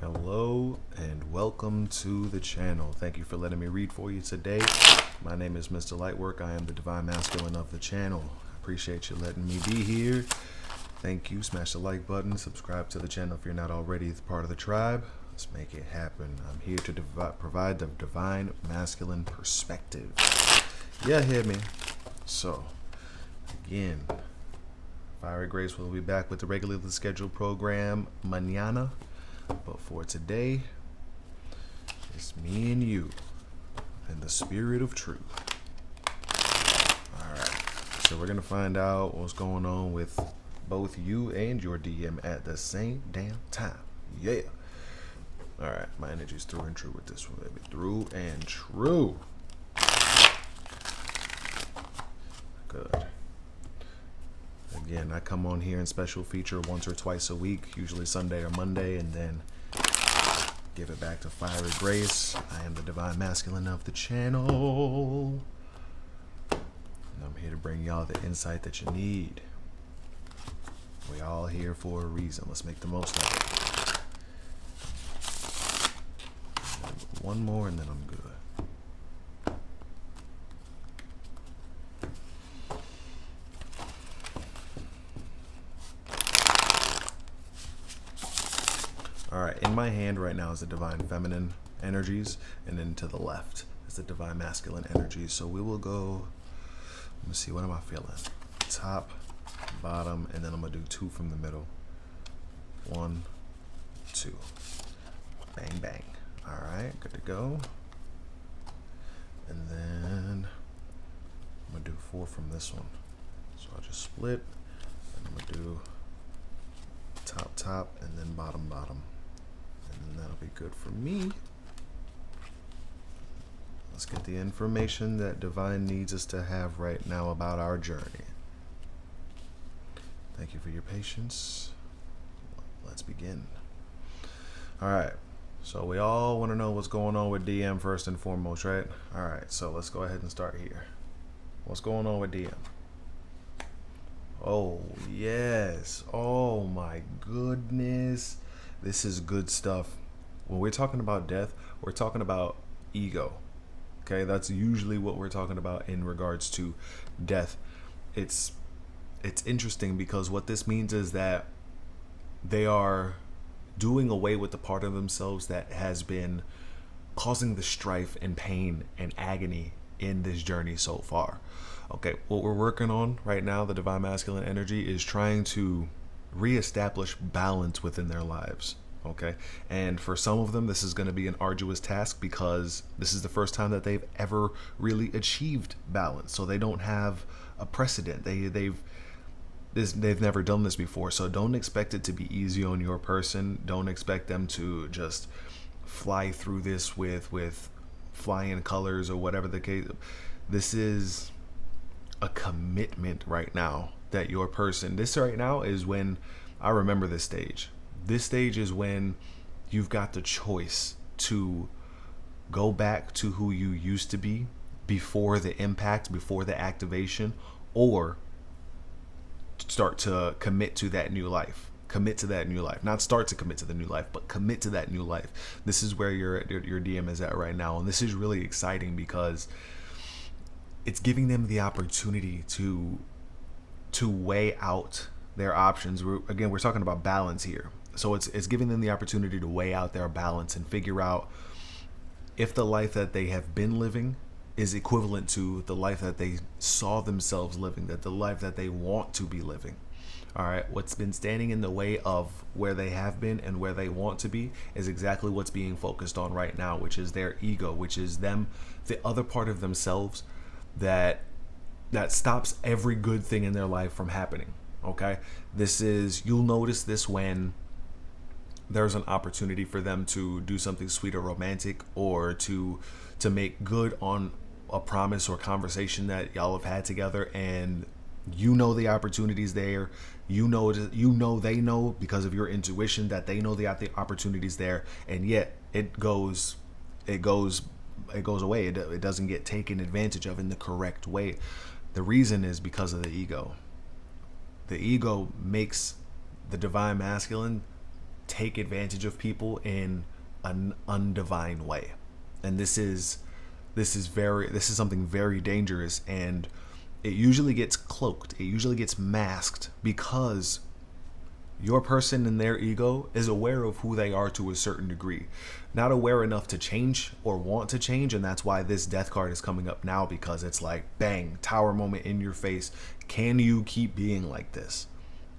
Hello and welcome to the channel. Thank you for letting me read for you today. My name is Mr. Lightwork. I am the Divine Masculine of the channel. I appreciate you letting me be here. Thank you. Smash the like button. Subscribe to the channel if you're not already part of the tribe. Let's make it happen. I'm here to provide the Divine Masculine perspective. Yeah, hear me. So, again, Fiery Grace will be back with the regularly scheduled program mañana. But for today, it's me and you and the spirit of truth. Alright, so we're going to find out what's going on with both you and your DM at the same damn time. Yeah. Alright, my energy's through and true with this one, baby. Through and true. Good. Again, I come on here in special feature once or twice a week, usually Sunday or Monday, and then give it back to Fiery Grace. I am the Divine Masculine of the channel. And I'm here to bring y'all the insight that you need. We all here for a reason. Let's make the most of it. One more and then I'm good. Alright, in my hand right now is the Divine Feminine energies, and then to the left is the Divine Masculine energies. So we will go, let me see, what am I feeling? Top, bottom, and then I'm going to do two from the middle. 1, 2. Bang, bang. Alright, good to go. And then I'm going to do 4 from this one. So I'll just split, and I'm going to do top, top, and then bottom, bottom. And that'll be good for me. Let's get the information that Divine needs us to have right now about our journey. Thank you for your patience. Let's begin. Alright, so we all want to know what's going on with DM first and foremost, right? Alright, so let's go ahead and start here. What's going on with DM? Oh, yes. Oh, my goodness. This is good stuff. When we're talking about death, we're talking about ego. Okay, that's usually what we're talking about in regards to death. It's interesting because what this means is that they are doing away with the part of themselves that has been causing the strife and pain and agony in this journey so far. Okay, what we're working on right now, the Divine Masculine energy, is trying to reestablish balance within their lives. Okay, and for some of them, this is going to be an arduous task because this is the first time that they've ever really achieved balance. So they don't have a precedent. They've never done this before. So don't expect it to be easy on your person. Don't expect them to just fly through this with flying colors or whatever the case. This is a commitment right now that your person, this right now is when I remember this stage. This stage is when you've got the choice to go back to who you used to be before the impact, before the activation, or start to commit to that new life. Commit to that new life. Not start to commit to the new life, but commit to that new life. This is where your DM is at right now. And this is really exciting because it's giving them the opportunity to weigh out their options. We're talking about balance here. So it's giving them the opportunity to weigh out their balance and figure out if the life that they have been living is equivalent to the life that they saw themselves living, that the life that they want to be living. All right, what's been standing in the way of where they have been and where they want to be is exactly what's being focused on right now, which is their ego, which is them, the other part of themselves that stops every good thing in their life from happening. Okay, you'll notice this when there's an opportunity for them to do something sweet or romantic, or to make good on a promise or conversation that y'all have had together, and you know the opportunities there. You know they know because of your intuition that they know the opportunities there, and yet it goes away. It doesn't get taken advantage of in the correct way. The reason is because of the ego. The ego makes the Divine Masculine take advantage of people in an undivine way. And this is something very dangerous, and it usually gets cloaked. It usually gets masked because your person and their ego is aware of who they are to a certain degree, not aware enough to change or want to change. And that's why this death card is coming up now, because it's like, bang, tower moment in your face. Can you keep being like this?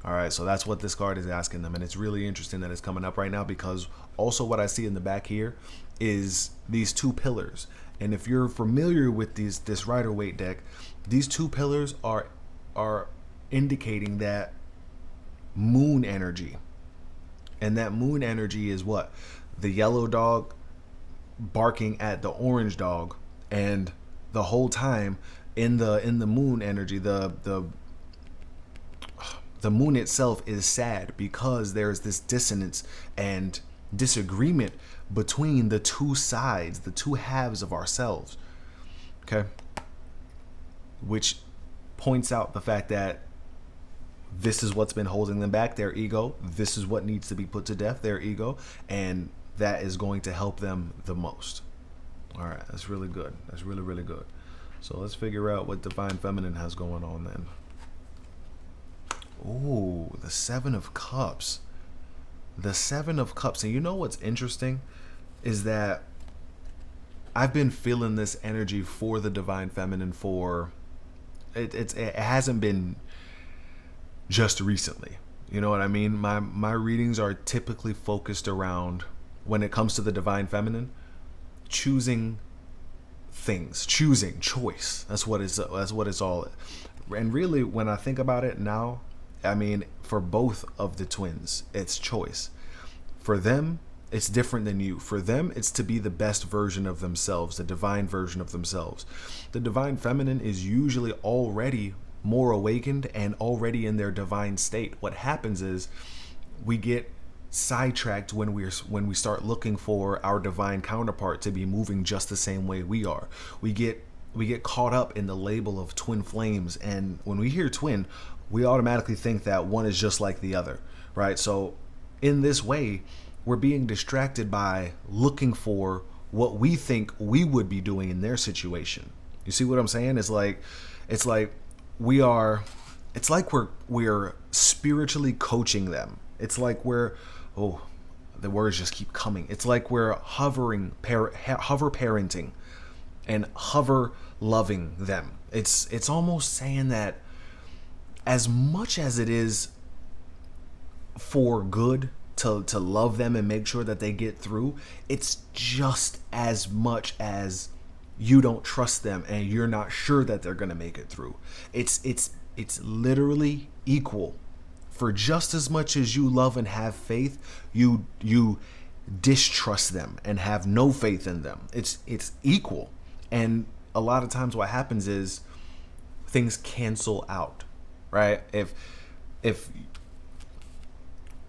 All right, so that's what this card is asking them. And it's really interesting that it's coming up right now, because also what I see in the back here is these two pillars. And if you're familiar with this Rider-Waite deck, these two pillars are indicating that moon energy. And that moon energy is what? The yellow dog barking at the orange dog, and the whole time in the moon energy, the moon itself is sad because there's this dissonance and disagreement between the two sides, the two halves of ourselves. Okay? Which points out the fact that this is what's been holding them back, their ego. This is what needs to be put to death, their ego. And that is going to help them the most. All right, that's really good. That's really, really good. So let's figure out what Divine Feminine has going on then. Ooh, the Seven of Cups. The Seven of Cups. And you know what's interesting is that I've been feeling this energy for the Divine Feminine for... It hasn't been just recently. You know what I mean? My readings are typically focused around, when it comes to the Divine Feminine, choosing things, choice. That's what it's all. And really, when I think about it now, I mean, for both of the twins, it's choice. For them, it's different than you. For them, it's to be the best version of themselves, the divine version of themselves. The Divine Feminine is usually already more awakened and already in their divine state. What happens is we get sidetracked when we start looking for our divine counterpart to be moving just the same way we are. We get caught up in the label of twin flames, and when we hear twin, we automatically think that one is just like the other, right? So in this way, we're being distracted by looking for what we think we would be doing in their situation. You see what I'm saying? It's like we're spiritually coaching them. It's like the words just keep coming. It's like we're hover parenting and hover loving them. It's almost saying that as much as it is for good to love them and make sure that they get through, it's just as much as you don't trust them and you're not sure that they're going to make it through. It's literally equal. For just as much as you love and have faith, you distrust them and have no faith in them. It's equal. And a lot of times what happens is things cancel out, right? If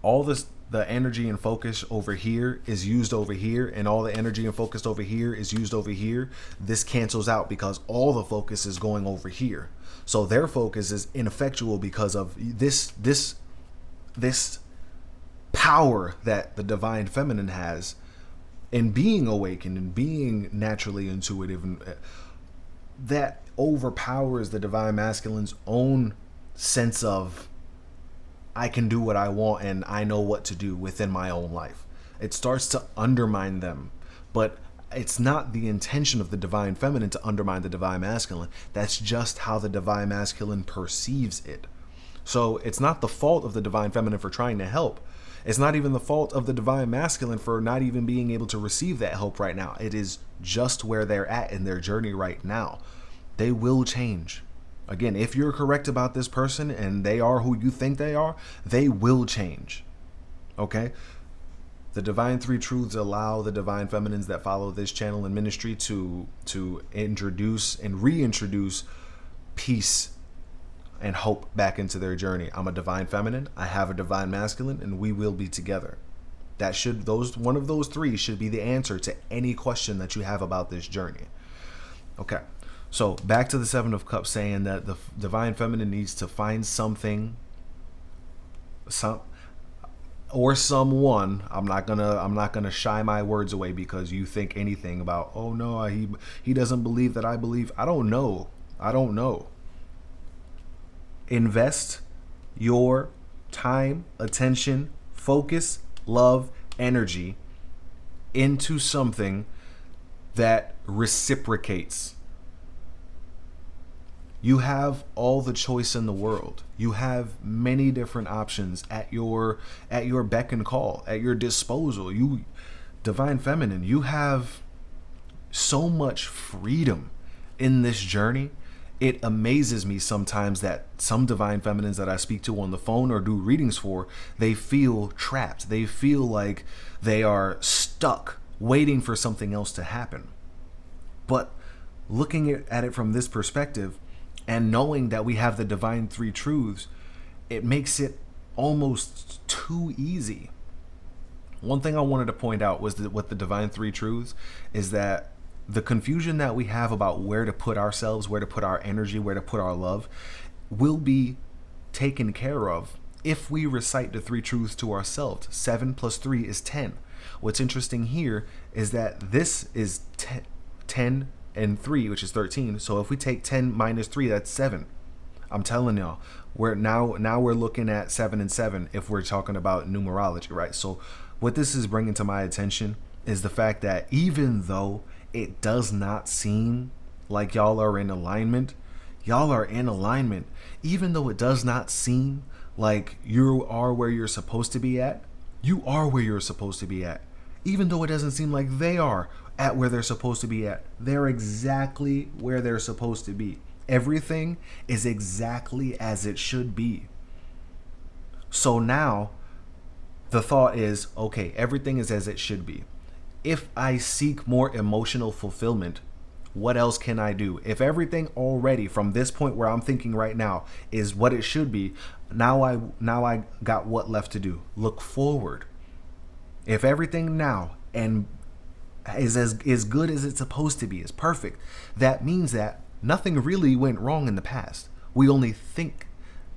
all the energy and focus over here is used over here, and all the energy and focus over here is used over here, this cancels out because all the focus is going over here. So their focus is ineffectual because of this power that the Divine Feminine has in being awakened and being naturally intuitive, and that overpowers the Divine Masculine's own sense of, I can do what I want and I know what to do within my own life. It starts to undermine them, but it's not the intention of the Divine Feminine to undermine the Divine Masculine. That's just how the Divine Masculine perceives it. So it's not the fault of the Divine Feminine for trying to help. It's not even the fault of the Divine Masculine for not even being able to receive that help right now. It is just where they're at in their journey right now. They will change. Again, if you're correct about this person and they are who you think they are, they will change. Okay? The Divine Three Truths allow the Divine Feminines that follow this channel and ministry to introduce and reintroduce peace and hope back into their journey. I'm a Divine Feminine, I have a Divine Masculine, and we will be together. One of those three should be the answer to any question that you have about this journey. Okay. So back to the Seven of Cups, saying that the Divine Feminine needs to find something. or someone. I'm not gonna shy my words away because you think anything about, oh no, he doesn't believe that I believe. I don't know. Invest your time, attention, focus, love, energy into something that reciprocates. You have all the choice in the world. You have many different options at your beck and call, at your disposal. You divine feminine, you have so much freedom in this journey. It amazes me sometimes that some divine feminines that I speak to on the phone or do readings for, they feel trapped. They feel like they are stuck waiting for something else to happen. But looking at it from this perspective and knowing that we have the divine three truths, it makes it almost too easy. One thing I wanted to point out was that with the divine three truths is that the confusion that we have about where to put ourselves, where to put our energy, where to put our love will be taken care of if we recite the three truths to ourselves. 7 plus 3 is 10. What's interesting here is that this is 10 and 3, which is 13. So if we take 10 minus 3, that's 7. I'm telling y'all, we're looking at 7 and 7 if we're talking about numerology, right? So what this is bringing to my attention is the fact that even though it does not seem like y'all are in alignment, y'all are in alignment. Even though it does not seem like you are where you're supposed to be at, you are where you're supposed to be at. Even though it doesn't seem like they are at where they're supposed to be at, they're exactly where they're supposed to be. Everything is exactly as it should be. So now the thought is, okay, everything is as it should be. If I seek more emotional fulfillment, what else can I do? If everything already from this point where I'm thinking right now is what it should be, now I got what left to do? Look forward. If everything now and is good as it's supposed to be, is perfect, that means that nothing really went wrong in the past. We only think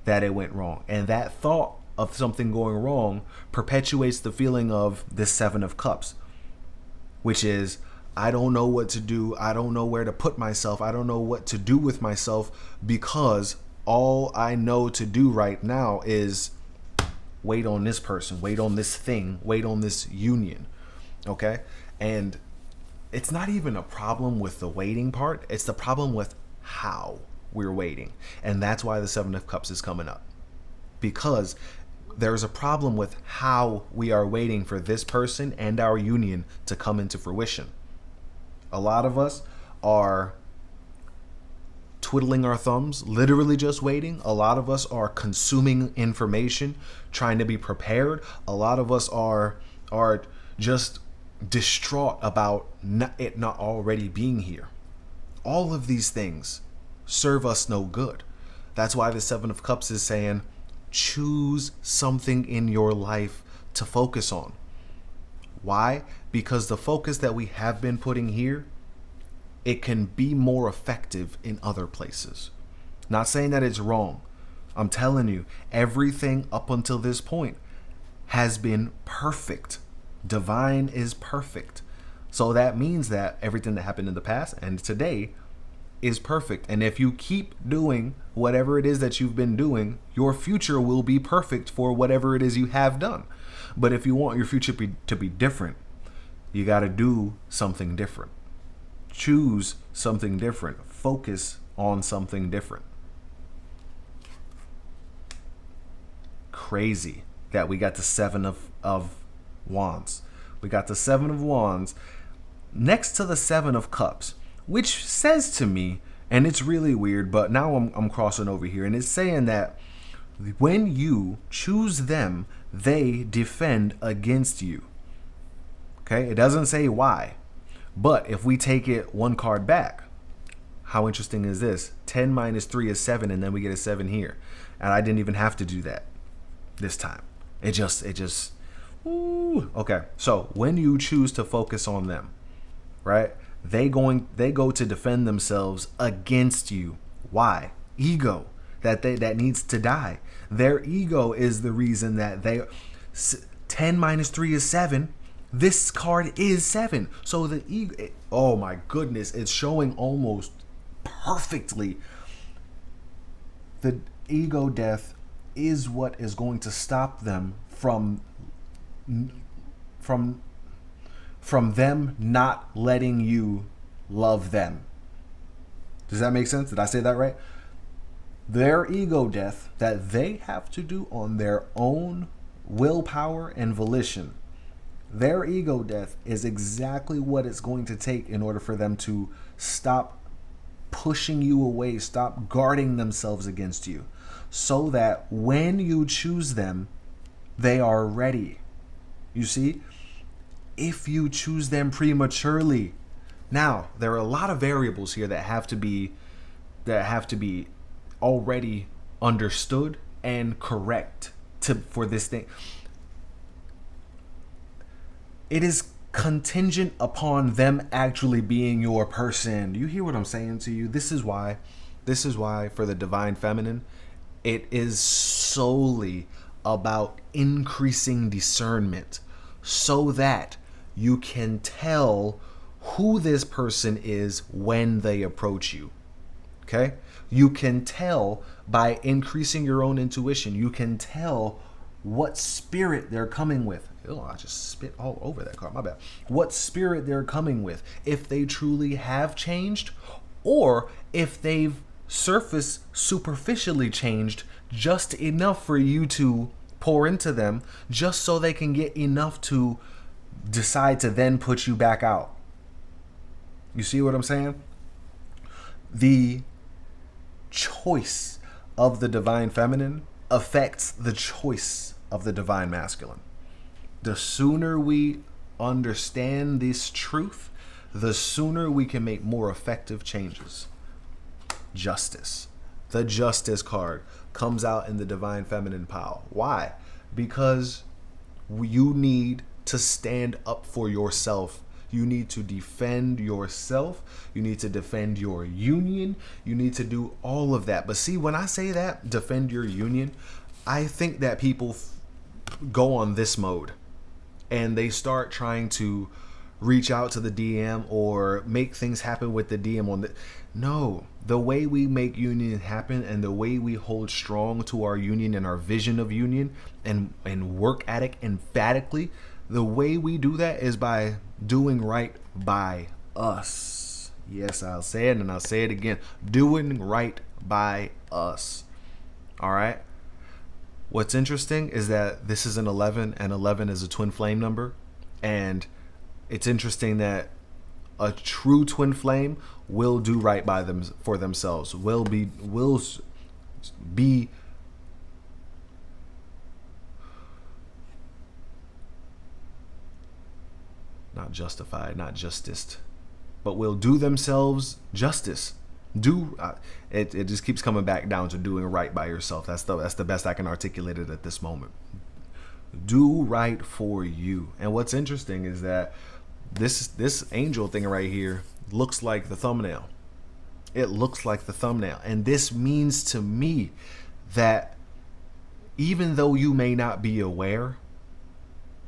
that it went wrong, and that thought of something going wrong perpetuates the feeling of this 7 of cups, which is, I don't know what to do. I don't know where to put myself. I don't know what to do with myself because all I know to do right now is wait on this person, wait on this thing, wait on this union. Okay? And it's not even a problem with the waiting part. It's the problem with how we're waiting. And that's why the 7 of Cups is coming up. Because there's a problem with how we are waiting for this person and our union to come into fruition. A lot of us are twiddling our thumbs, literally just waiting. A lot of us are consuming information, trying to be prepared. A lot of us are just distraught about it not already being here. All of these things serve us no good. That's why the 7 of Cups is saying, choose something in your life to focus on. Why? Because the focus that we have been putting here, it can be more effective in other places. Not saying that it's wrong. I'm telling you, everything up until this point has been perfect. Divine is perfect. So that means that everything that happened in the past and today is perfect. And if you keep doing whatever it is that you've been doing, your future will be perfect for whatever it is you have done. But if you want your future to be different, you got to do something different. Choose something different. Focus on something different. Crazy that we got the 7 of Wands. We got the 7 of Wands next to the 7 of Cups, which says to me, and it's really weird, but now I'm crossing over here, and it's saying that when you choose them, they defend against you. Okay, it doesn't say why, but if we take it one card back, how interesting is this? 10 minus 3 is 7, and then we get a 7 here, and I didn't even have to do that this time. It just, ooh. Okay, so when you choose to focus on them, right? They go to defend themselves against you. Why? Ego that needs to die. Their ego is the reason that 10 minus 3 is 7. This card is 7. So the ego, oh my goodness, it's showing almost perfectly. The ego death is what is going to stop them from them not letting you love them. Does that make sense? Did I say that right? Their ego death that they have to do on their own willpower and volition. Their ego death is exactly what it's going to take in order for them to stop pushing you away, stop guarding themselves against you, so that when you choose them, they are ready. You see? If you choose them prematurely. Now, there are a lot of variables here that have to be already understood and correct for this thing. It is contingent upon them actually being your person. Do you hear what I'm saying to you? This is why for the divine feminine, it is solely about increasing discernment so that you can tell who this person is when they approach you. Okay? You can tell by increasing your own intuition. You can tell what spirit they're coming with. Oh, I just spit all over that card. My bad. What spirit they're coming with. If they truly have changed, or if they've superficially changed just enough for you to pour into them, just so they can get enough to decide to then put you back out. You see what I'm saying? The choice of the divine feminine affects the choice of the divine masculine. The sooner we understand this truth, the sooner we can make more effective changes. Justice. The justice card comes out in the divine feminine pile. Why? Because you need to stand up for yourself. You need to defend yourself. You need to defend your union. You need to do all of that. But see, when I say that, defend your union, I think that people go on this mode and they start trying to reach out to the DM or make things happen with the DM on the... No, the way we make union happen and the way we hold strong to our union and our vision of union and work at it emphatically, the way we do that is by doing right by us. Yes, I'll say it and I'll say it again. Doing right by us. All right? What's interesting is that this is an 11 and 11 is a twin flame number. And it's interesting that a true twin flame will do right by them for themselves. Will be not justified, not justiced, but will do themselves justice. It just keeps coming back down to doing right by yourself. That's the best I can articulate it at this moment. Do right for you. And what's interesting is that this angel thing right here looks like the thumbnail. It looks like the thumbnail. And this means to me that even though you may not be aware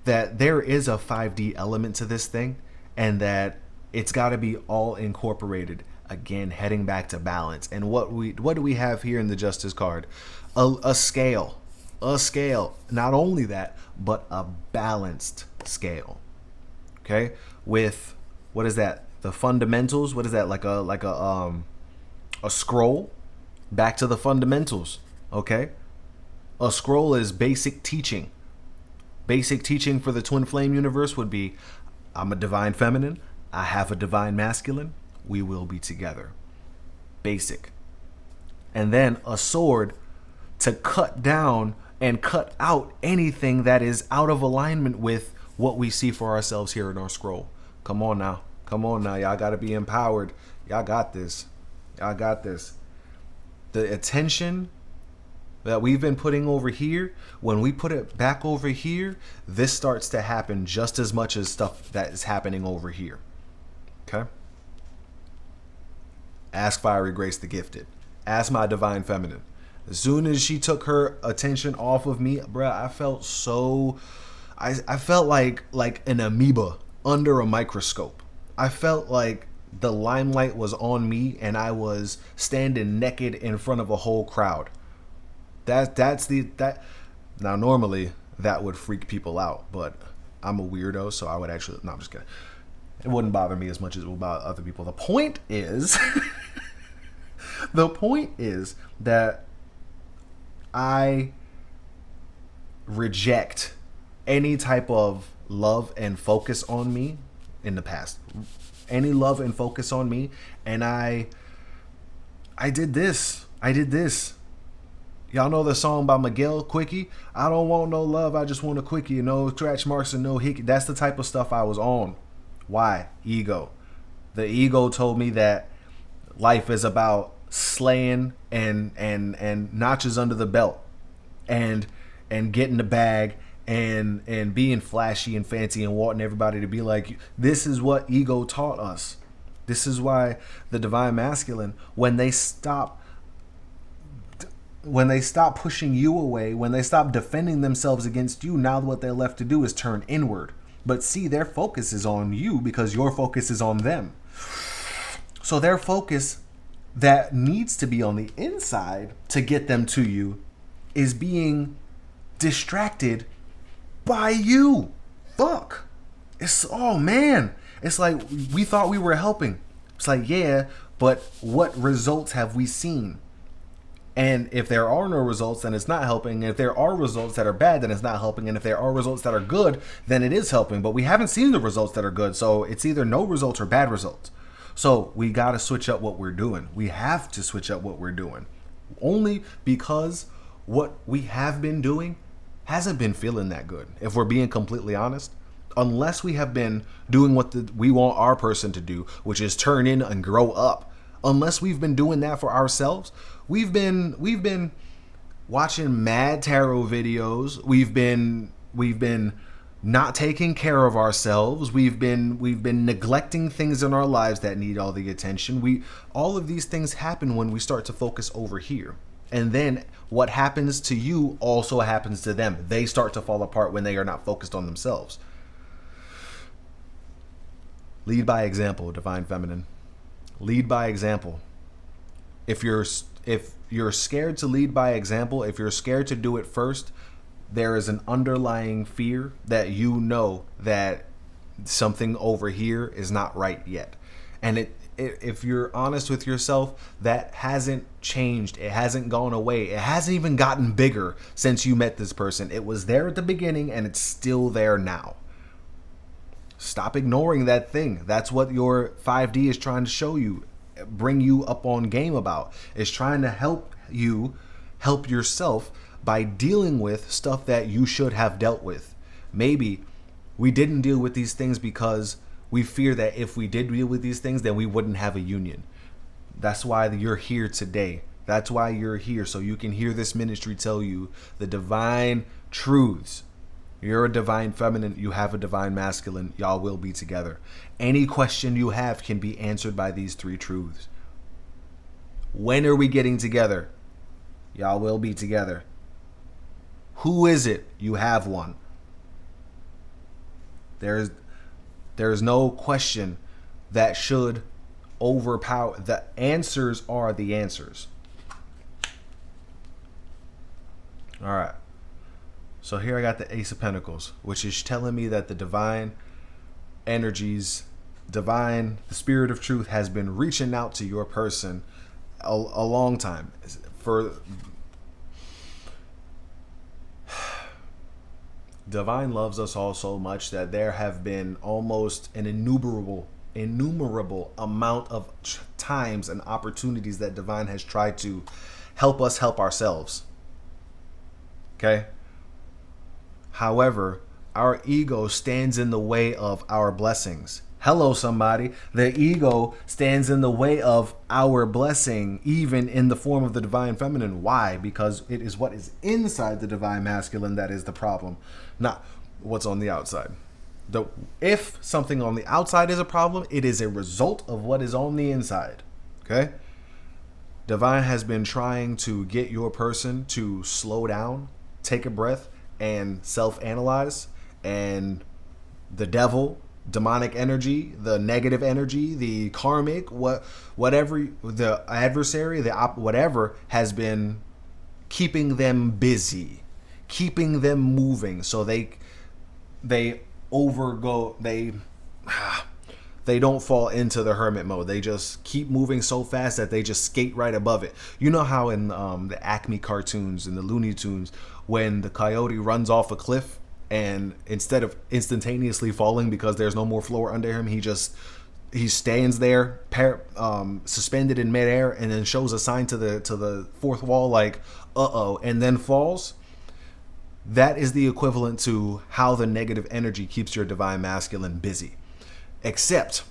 that there is a 5D element to this thing and that it's got to be all incorporated, again, heading back to balance. And what do we have here in the Justice card? A scale. A scale. Not only that, but a balanced scale. Okay? With, what is that? The fundamentals. What is that? Like a scroll. Back to the fundamentals. Okay? A scroll is basic teaching. Basic teaching for the twin flame universe would be, I'm a divine feminine. I have a divine masculine. We will be together. Basic. And then a sword to cut down and cut out anything that is out of alignment with what we see for ourselves here in our scroll. Come on now. Come on now. Y'all got to be empowered. Y'all got this. Y'all got this. The attention that we've been putting over here, when we put it back over here, this starts to happen just as much as stuff that is happening over here. Okay? Ask Fiery Grace the Gifted. Ask my divine feminine. As soon as she took her attention off of me, bruh, I felt so I felt like an amoeba under a microscope. I felt like the limelight was on me and I was standing naked in front of a whole crowd. That now normally that would freak people out, but I'm a weirdo, so I would actually no, I'm just kidding. It wouldn't bother me as much as it would bother other people. The point is the point is that I reject any type of love and focus on me in the past. Any love and focus on me, and I did this. I did this. Y'all know the song by Miguel Quickie? I don't want no love, I just want a quickie. No scratch marks and no hickey. That's the type of stuff I was on. Why? Ego. The ego told me that life is about slaying and notches under the belt and getting the bag and being flashy and fancy and wanting everybody to be like, this is what ego taught us. This is why the divine masculine, when they stop pushing you away, when they stop defending themselves against you, now what they're left to do is turn inward. But see, their focus is on you because your focus is on them. So their focus that needs to be on the inside to get them to you is being distracted by you. Fuck. Oh man. It's like we thought we were helping. It's like, yeah, but what results have we seen? And if there are no results, then it's not helping. And if there are results that are bad, then it's not helping. And if there are results that are good, then it is helping. But we haven't seen the results that are good. So it's either no results or bad results. So we got to switch up what we're doing. We have to switch up what we're doing. Only because what we have been doing hasn't been feeling that good. If we're being completely honest, unless we have been doing what we want our person to do, which is turn in and grow up. Unless we've been doing that for ourselves, we've been watching mad tarot videos. We've been not taking care of ourselves. We've been neglecting things in our lives that need all the attention. All of these things happen when we start to focus over here. And then what happens to you also happens to them. They start to fall apart when they are not focused on themselves. Lead by example, divine feminine. Lead by example. If you're scared to lead by example, if you're scared to do it first, there is an underlying fear that you know that something over here is not right yet. And if you're honest with yourself, that hasn't changed. It hasn't gone away. It hasn't even gotten bigger since you met this person. It was there at the beginning and it's still there now. Stop ignoring that thing. That's what your 5D is trying to show you, bring you up on game about. It's trying to help you help yourself by dealing with stuff that you should have dealt with. Maybe we didn't deal with these things because we fear that if we did deal with these things, then we wouldn't have a union. That's why you're here today. That's why you're here, so you can hear this ministry tell you the divine truths. You're a divine feminine, you have a divine masculine, y'all will be together. Any question you have can be answered by these three truths. When are we getting together? Y'all will be together. Who is it? You have one. There's no question that should overpower. The answers are the answers. All right. So here I got the Ace of Pentacles, which is telling me that the divine energies, the spirit of truth has been reaching out to your person a long time. Divine loves us all so much that there have been almost an innumerable amount of times and opportunities that divine has tried to help us help ourselves. Okay? However, our ego stands in the way of our blessings. Hello, somebody. The ego stands in the way of our blessing, even in the form of the divine feminine. Why? Because it is what is inside the divine masculine that is the problem, not what's on the outside. If something on the outside is a problem, it is a result of what is on the inside. Okay? Divine has been trying to get your person to slow down, take a breath, and self-analyze and the devil, demonic energy, the negative energy, the karmic, whatever the adversary, whatever has been keeping them busy, keeping them moving, so they overgo they don't fall into the hermit mode. They just keep moving so fast that they just skate right above it. You know how in the Acme cartoons and the Looney Tunes, when the coyote runs off a cliff and instead of instantaneously falling because there's no more floor under him, he stands there suspended in midair and then shows a sign to the fourth wall like uh-oh, and then falls. That is the equivalent to how the negative energy keeps your divine masculine busy. Except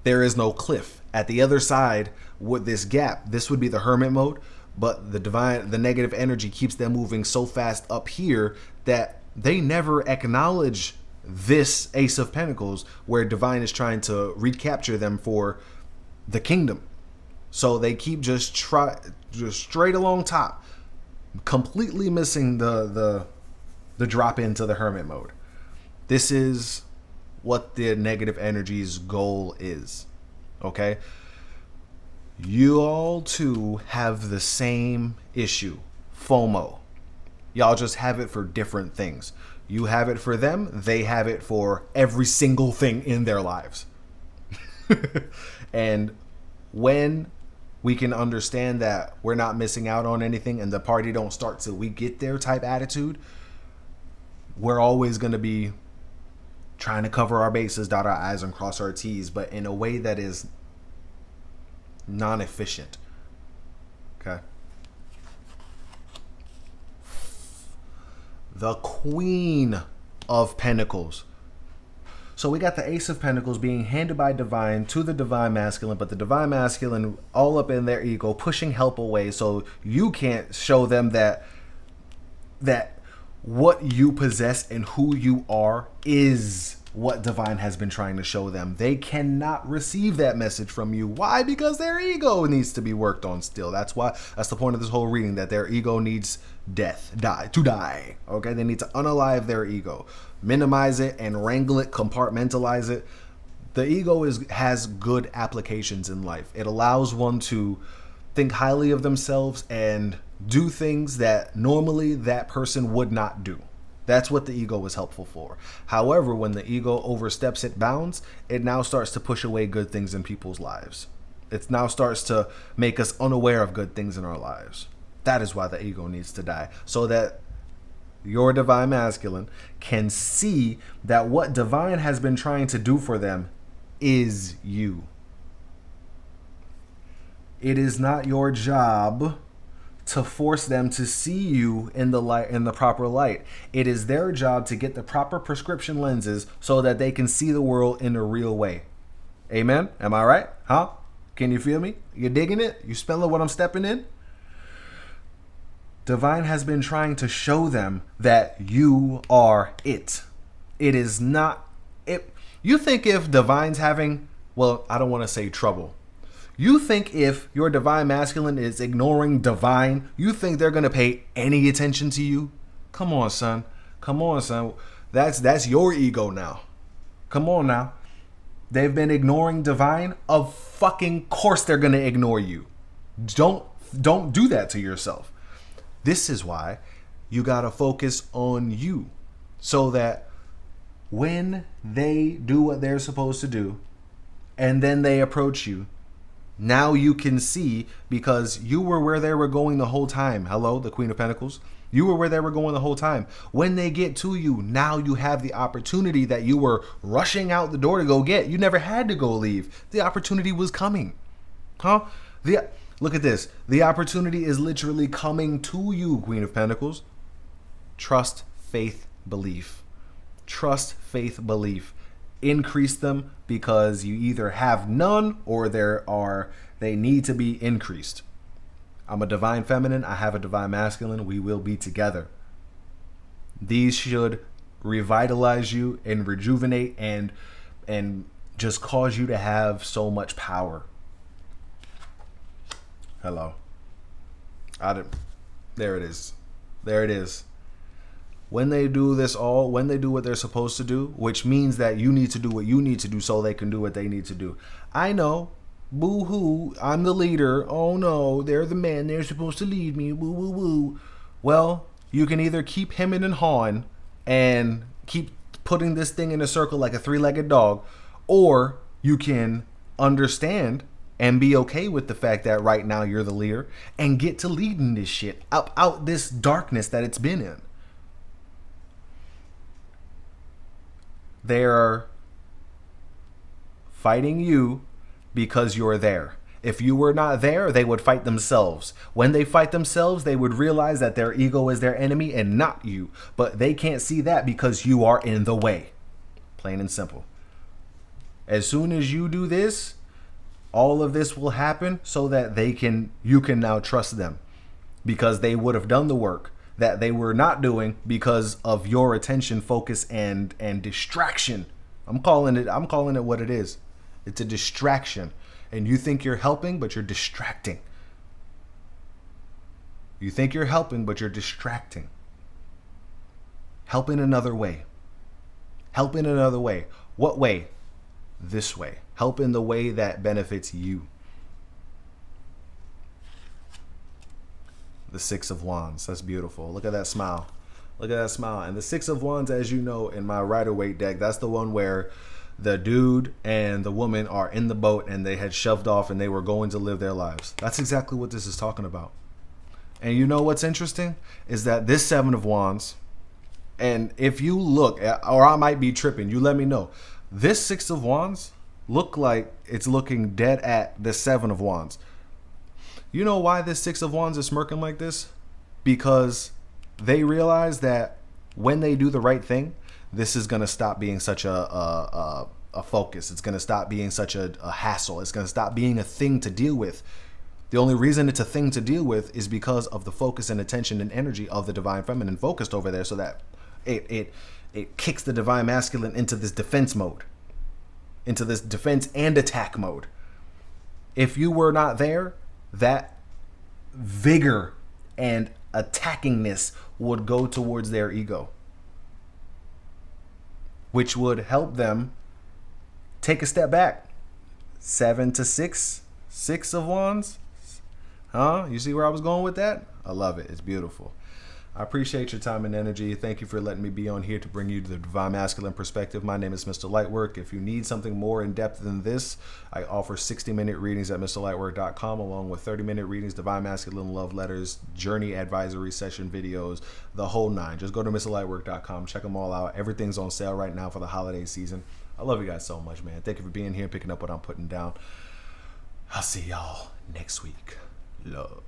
there is no cliff. At the other side, with this gap, this would be the hermit mode, but the negative energy keeps them moving so fast up here that they never acknowledge this Ace of Pentacles, where divine is trying to recapture them for the kingdom. So they keep just straight along top, completely missing the drop into the hermit mode. This is what the negative energy's goal is. Okay? You all too have the same issue, FOMO. Y'all just have it for different things. You have it for them, they have it for every single thing in their lives. And when we can understand that we're not missing out on anything and the party don't start till we get there type attitude, we're always going to be trying to cover our bases, dot our I's and cross our T's, but in a way that is non-efficient. Okay. The Queen of Pentacles. So we got the Ace of Pentacles being handed by divine to the divine masculine, but the divine masculine all up in their ego, pushing help away so you can't show them that what you possess and who you are is what divine has been trying to show them. They cannot receive that message from you. Why? Because their ego needs to be worked on still. That's the point of this whole reading, that their ego needs to die. Okay? They need to unalive their ego, minimize it and wrangle it, compartmentalize it. The ego has good applications in life. It allows one to think highly of themselves and do things that normally that person would not do. That's what the ego is helpful for. However, when the ego oversteps its bounds, it now starts to push away good things in people's lives. It now starts to make us unaware of good things in our lives. That is why the ego needs to die, so that your divine masculine can see that what divine has been trying to do for them is you. It is not your job to force them to see you in the light, in the proper light. It is their job to get the proper prescription lenses so that they can see the world in a real way. Amen? Am I right? Huh? Can you feel me? You digging it? You smelling what I'm stepping in? Divine has been trying to show them that you are it. It is not it. You think if divine's having, well, I don't want to say trouble. You think if your divine masculine is ignoring divine, you think they're going to pay any attention to you? Come on, son. Come on, son. That's your ego now. Come on now. They've been ignoring divine. Of fucking course they're going to ignore you. Don't do that to yourself. This is why you got to focus on you, so that when they do what they're supposed to do and then they approach you, now you can see, because you were where they were going the whole time. Hello, the Queen of Pentacles. You were where they were going the whole time. When they get to you, now you have the opportunity that you were rushing out the door to go get. You never had to go leave. The opportunity was coming. Huh? Look at this. The opportunity is literally coming to you, Queen of Pentacles. Trust, faith, belief. Trust, faith, belief. Increase them, because you either have none or they need to be increased. I'm a divine feminine. I have a divine masculine. We will be together. These should revitalize you and rejuvenate and just cause you to have so much power. Hello. There it is. There it is. when they do this all, when they do what they're supposed to do, which means that you need to do what you need to do so they can do what they need to do. I know, boo hoo, I'm the leader. Oh no, they're the men, they're supposed to lead me. Woo woo woo. Well, you can either keep hemming and hawing and keep putting this thing in a circle like a three-legged dog, or you can understand and be okay with the fact that right now you're the leader and get to leading this shit out this darkness that it's been in. They're fighting you because you're there. If you were not there, they would fight themselves. When they fight themselves, they would realize that their ego is their enemy and not you. But they can't see that because you are in the way. Plain and simple. As soon as you do this, all of this will happen so that you can now trust them, because they would have done the work that they were not doing because of your attention, focus, and distraction. I'm calling it what it is. It's a distraction. And you think you're helping, but you're distracting. You think you're helping, but you're distracting. Help in another way. Help in another way. What way? This way. Help in the way that benefits you. The Six of Wands. That's beautiful. Look at that smile. Look at that smile. And the Six of Wands, as you know, in my Rider-Waite deck, that's the one where the dude and the woman are in the boat and they had shoved off and they were going to live their lives. That's exactly what this is talking about. And you know what's interesting is that this Seven of Wands, and if you look at, or I might be tripping, you let me know. This Six of Wands look like it's looking dead at the Seven of Wands. You know why this Six of Wands is smirking like this? Because they realize that when they do the right thing, this is going to stop being such a focus. It's going to stop being such a hassle. It's going to stop being a thing to deal with. The only reason it's a thing to deal with is because of the focus and attention and energy of the Divine Feminine focused over there, so that it kicks the Divine Masculine into this defense mode, into this defense and attack mode. If you were not there, that vigor and attackingness would go towards their ego, which would help them take a step back. 7 to 6, Six of Wands. Huh? You see where I was going with that? I love it. It's beautiful. I appreciate your time and energy. Thank you for letting me be on here to bring you the Divine Masculine perspective. My name is Mr. Lightwork. If you need something more in depth than this, I offer 60-minute readings at MrLightwork.com, along with 30-minute readings, Divine Masculine love letters, journey advisory session videos, the whole nine. Just go to MrLightwork.com. Check them all out. Everything's on sale right now for the holiday season. I love you guys so much, man. Thank you for being here and picking up what I'm putting down. I'll see y'all next week. Love.